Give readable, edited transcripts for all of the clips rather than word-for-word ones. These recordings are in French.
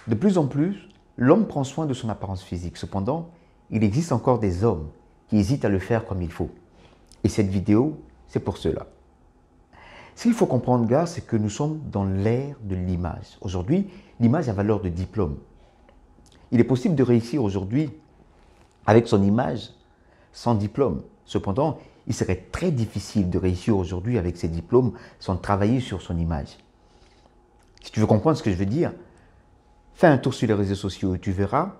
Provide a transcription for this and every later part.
De plus en plus, l'homme prend soin de son apparence physique. Cependant, il existe encore des hommes qui hésitent à le faire comme il faut. Et cette vidéo, c'est pour cela. Ce qu'il faut comprendre, gars, c'est que nous sommes dans l'ère de l'image. Aujourd'hui, l'image a valeur de diplôme. Il est possible de réussir aujourd'hui avec son image sans diplôme. Cependant, il serait très difficile de réussir aujourd'hui avec ses diplômes sans travailler sur son image. Si tu veux comprendre ce que je veux dire, fais un tour sur les réseaux sociaux et tu verras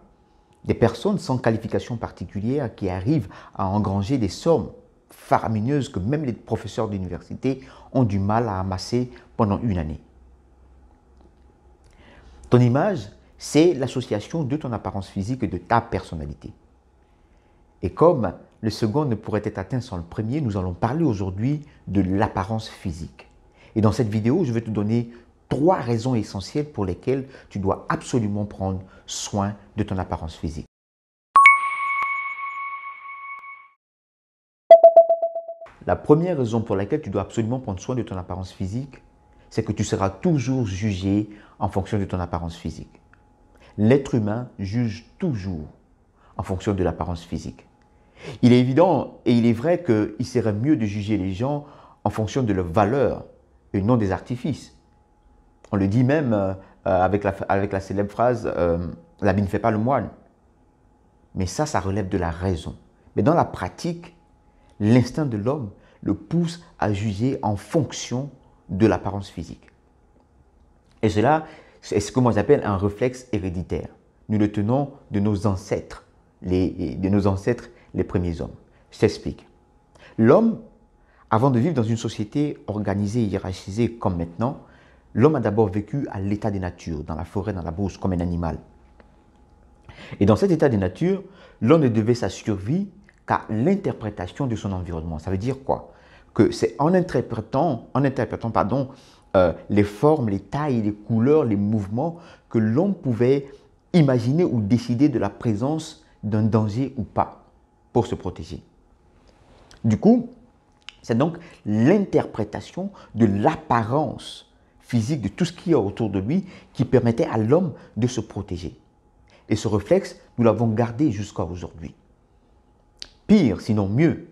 des personnes sans qualification particulière qui arrivent à engranger des sommes faramineuses que même les professeurs d'université ont du mal à amasser pendant une année. Ton image, c'est l'association de ton apparence physique et de ta personnalité. Et comme le second ne pourrait être atteint sans le premier, nous allons parler aujourd'hui de l'apparence physique. Et dans cette vidéo, je vais te donner 3 raisons essentielles pour lesquelles tu dois absolument prendre soin de ton apparence physique. La première raison pour laquelle tu dois absolument prendre soin de ton apparence physique, c'est que tu seras toujours jugé en fonction de ton apparence physique. L'être humain juge toujours en fonction de l'apparence physique. Il est évident et il est vrai qu'il serait mieux de juger les gens en fonction de leur valeur et non des artifices. On le dit même avec la célèbre phrase « l'habit ne fait pas le moine ». Mais ça relève de la raison. Mais dans la pratique, l'instinct de l'homme le pousse à juger en fonction de l'apparence physique. Et cela, c'est ce que moi j'appelle un réflexe héréditaire. Nous le tenons de nos ancêtres, les premiers hommes. Je t'explique. L'homme, avant de vivre dans une société organisée et hiérarchisée comme maintenant, l'homme a d'abord vécu à l'état des natures, dans la forêt, dans la brousse, comme un animal. Et dans cet état des natures, l'homme ne devait sa survie qu'à l'interprétation de son environnement. Ça veut dire quoi? Que c'est en interprétant les formes, les tailles, les couleurs, les mouvements que l'homme pouvait imaginer ou décider de la présence d'un danger ou pas pour se protéger. Du coup, c'est donc l'interprétation de l'apparence physique de tout ce qu'il y a autour de lui qui permettait à l'homme de se protéger. Et ce réflexe, nous l'avons gardé jusqu'à aujourd'hui. Pire, sinon mieux,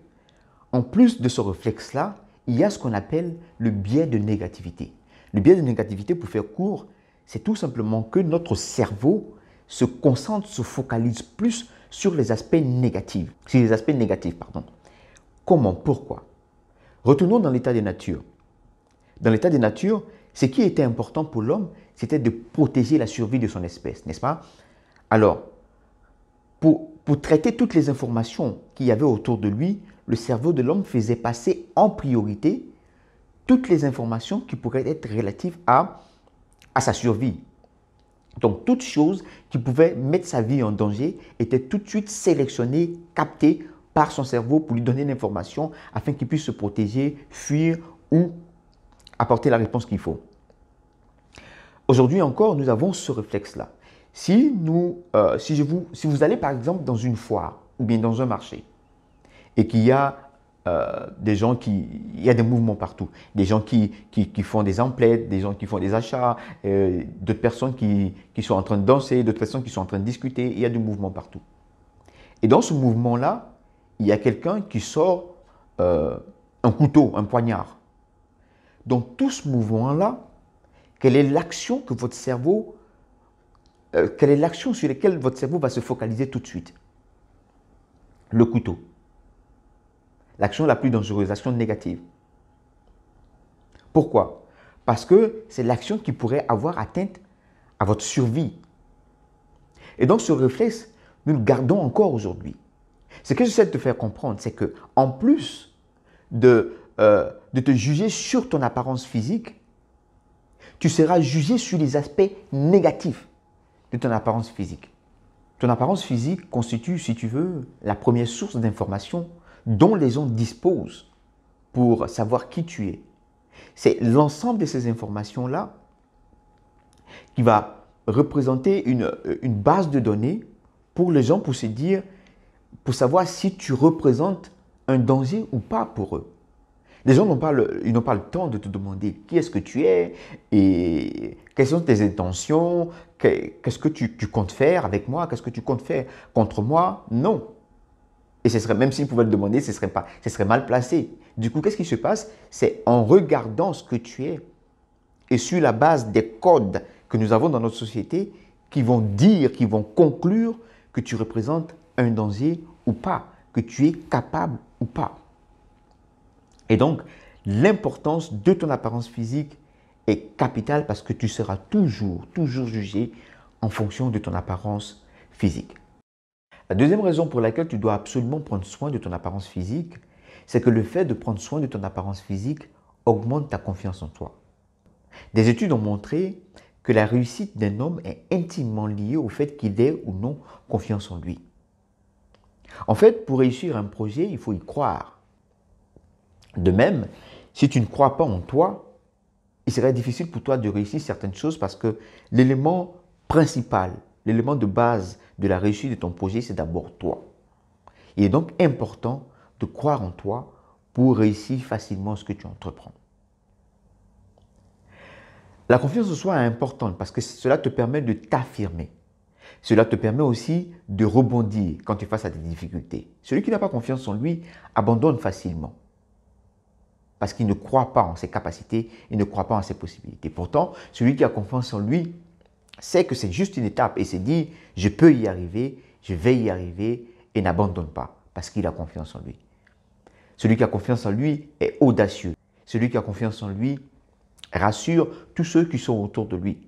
en plus de ce réflexe-là, il y a ce qu'on appelle le biais de négativité. Le biais de négativité, pour faire court, c'est tout simplement que notre cerveau se concentre, se focalise plus sur les aspects négatifs. Comment? Pourquoi? Retournons dans l'état des natures. Dans l'état des natures, ce qui était important pour l'homme, c'était de protéger la survie de son espèce, n'est-ce pas? Alors, pour traiter toutes les informations qu'il y avait autour de lui, le cerveau de l'homme faisait passer en priorité toutes les informations qui pourraient être relatives à sa survie. Donc, toute chose qui pouvait mettre sa vie en danger était tout de suite sélectionnée, captée par son cerveau pour lui donner l'information afin qu'il puisse se protéger, fuir ou apporter la réponse qu'il faut. Aujourd'hui encore, nous avons ce réflexe-là. Si vous allez par exemple dans une foire ou bien dans un marché et qu'il y a il y a des mouvements partout, des gens qui font des emplettes, des gens qui font des achats, d'autres personnes qui sont en train de danser, d'autres personnes qui sont en train de discuter, il y a du mouvement partout. Et dans ce mouvement-là, il y a quelqu'un qui sort un couteau, un poignard. Dans tout ce mouvement-là, quelle est l'action que votre cerveau quelle est l'action sur laquelle votre cerveau va se focaliser tout de suite? Le couteau. L'action la plus dangereuse, l'action négative. Pourquoi? Parce que c'est l'action qui pourrait avoir atteinte à votre survie. Et donc ce réflexe, nous le gardons encore aujourd'hui. Ce que j'essaie de te faire comprendre, c'est que en plus de te juger sur ton apparence physique, tu seras jugé sur les aspects négatifs de ton apparence physique. Ton apparence physique constitue, si tu veux, la première source d'information dont les gens disposent pour savoir qui tu es. C'est l'ensemble de ces informations-là qui va représenter une base de données pour les gens pour se dire, pour savoir si tu représentes un danger ou pas pour eux. Les gens ils n'ont pas le temps de te demander qui est-ce que tu es et quelles sont tes intentions, qu'est-ce que tu comptes faire avec moi, qu'est-ce que tu comptes faire contre moi. Non. Et même s'ils pouvaient le demander, ce serait mal placé. Du coup, qu'est-ce qui se passe? C'est en regardant ce que tu es et sur la base des codes que nous avons dans notre société qui vont qui vont conclure que tu représentes un danger ou pas, que tu es capable ou pas. Et donc, l'importance de ton apparence physique est capitale parce que tu seras toujours jugé en fonction de ton apparence physique. La deuxième raison pour laquelle tu dois absolument prendre soin de ton apparence physique, c'est que le fait de prendre soin de ton apparence physique augmente ta confiance en toi. Des études ont montré que la réussite d'un homme est intimement liée au fait qu'il ait ou non confiance en lui. En fait, pour réussir un projet, il faut y croire. De même, si tu ne crois pas en toi, il serait difficile pour toi de réussir certaines choses parce que l'élément principal, l'élément de base de la réussite de ton projet, c'est d'abord toi. Il est donc important de croire en toi pour réussir facilement ce que tu entreprends. La confiance en soi est importante parce que cela te permet de t'affirmer. Cela te permet aussi de rebondir quand tu es face à des difficultés. Celui qui n'a pas confiance en lui abandonne facilement parce qu'il ne croit pas en ses capacités, il ne croit pas en ses possibilités. Pourtant, celui qui a confiance en lui sait que c'est juste une étape et s'est dit « je peux y arriver, je vais y arriver » et n'abandonne pas parce qu'il a confiance en lui. Celui qui a confiance en lui est audacieux. Celui qui a confiance en lui rassure tous ceux qui sont autour de lui.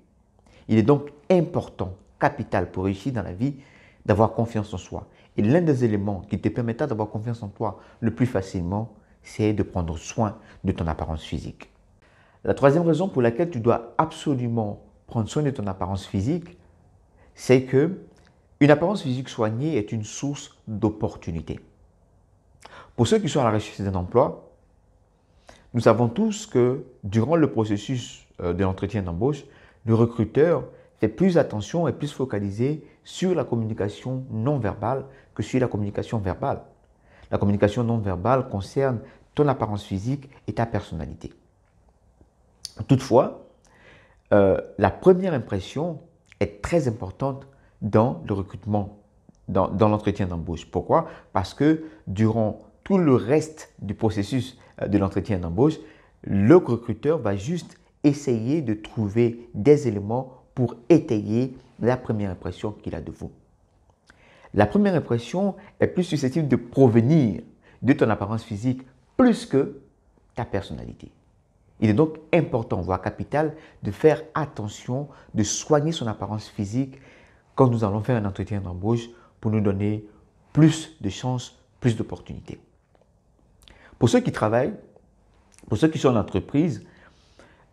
Il est donc important, capital pour réussir dans la vie, d'avoir confiance en soi. Et l'un des éléments qui te permettra d'avoir confiance en toi le plus facilement, c'est de prendre soin de ton apparence physique. La troisième raison pour laquelle tu dois absolument prendre soin de ton apparence physique, c'est que une apparence physique soignée est une source d'opportunité. Pour ceux qui sont à la recherche d'un emploi, nous savons tous que durant le processus de l'entretien d'embauche, le recruteur fait plus attention et plus focalisé sur la communication non verbale que sur la communication verbale. La communication non verbale concerne ton apparence physique et ta personnalité. Toutefois, la première impression est très importante dans le recrutement, dans l'entretien d'embauche. Pourquoi? Parce que durant tout le reste du processus de l'entretien d'embauche, le recruteur va juste essayer de trouver des éléments pour étayer la première impression qu'il a de vous. La première impression est plus susceptible de provenir de ton apparence physique plus que ta personnalité. Il est donc important, voire capital, de faire attention, de soigner son apparence physique quand nous allons faire un entretien d'embauche pour nous donner plus de chances, plus d'opportunités. Pour ceux qui travaillent, pour ceux qui sont en entreprise,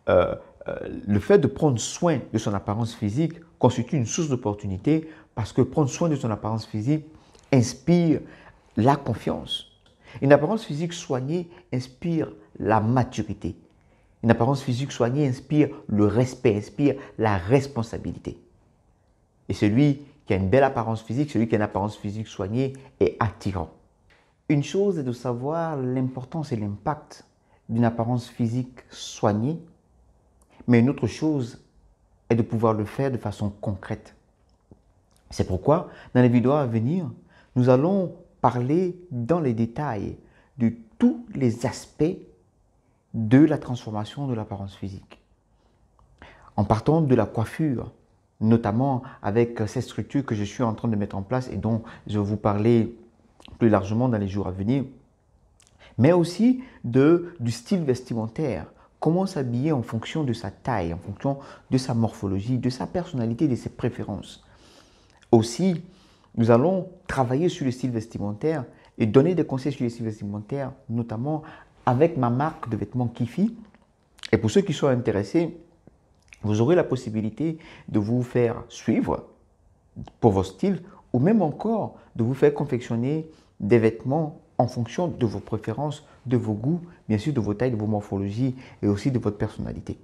le fait de prendre soin de son apparence physique constitue une source d'opportunité parce que prendre soin de son apparence physique inspire la confiance. Une apparence physique soignée inspire la maturité. Une apparence physique soignée inspire le respect, inspire la responsabilité. Et celui qui a une belle apparence physique, celui qui a une apparence physique soignée est attirant. Une chose est de savoir l'importance et l'impact d'une apparence physique soignée, mais une autre chose est de pouvoir le faire de façon concrète. C'est pourquoi, dans les vidéos à venir, nous allons parler dans les détails de tous les aspects de la transformation de l'apparence physique. En partant de la coiffure, notamment avec cette structure que je suis en train de mettre en place et dont je vais vous parler plus largement dans les jours à venir, mais aussi du style vestimentaire. Comment s'habiller en fonction de sa taille, en fonction de sa morphologie, de sa personnalité, de ses préférences. Aussi, nous allons travailler sur le style vestimentaire et donner des conseils sur le style vestimentaire, notamment avec ma marque de vêtements Kifi. Et pour ceux qui sont intéressés, vous aurez la possibilité de vous faire suivre pour vos styles ou même encore de vous faire confectionner des vêtements en fonction de vos préférences, de vos goûts, bien sûr de vos tailles, de vos morphologies et aussi de votre personnalité.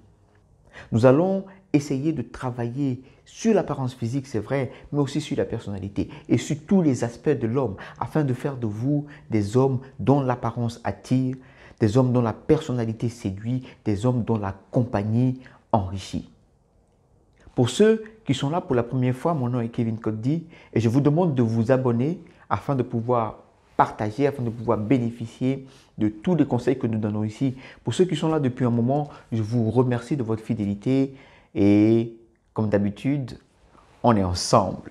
Nous allons essayer de travailler sur l'apparence physique, c'est vrai, mais aussi sur la personnalité et sur tous les aspects de l'homme afin de faire de vous des hommes dont l'apparence attire, des hommes dont la personnalité séduit, des hommes dont la compagnie enrichit. Pour ceux qui sont là pour la première fois, mon nom est Kevin Coddy et je vous demande de vous abonner afin de pouvoir partager, afin de pouvoir bénéficier de tous les conseils que nous donnons ici. Pour ceux qui sont là depuis un moment, je vous remercie de votre fidélité et comme d'habitude, on est ensemble.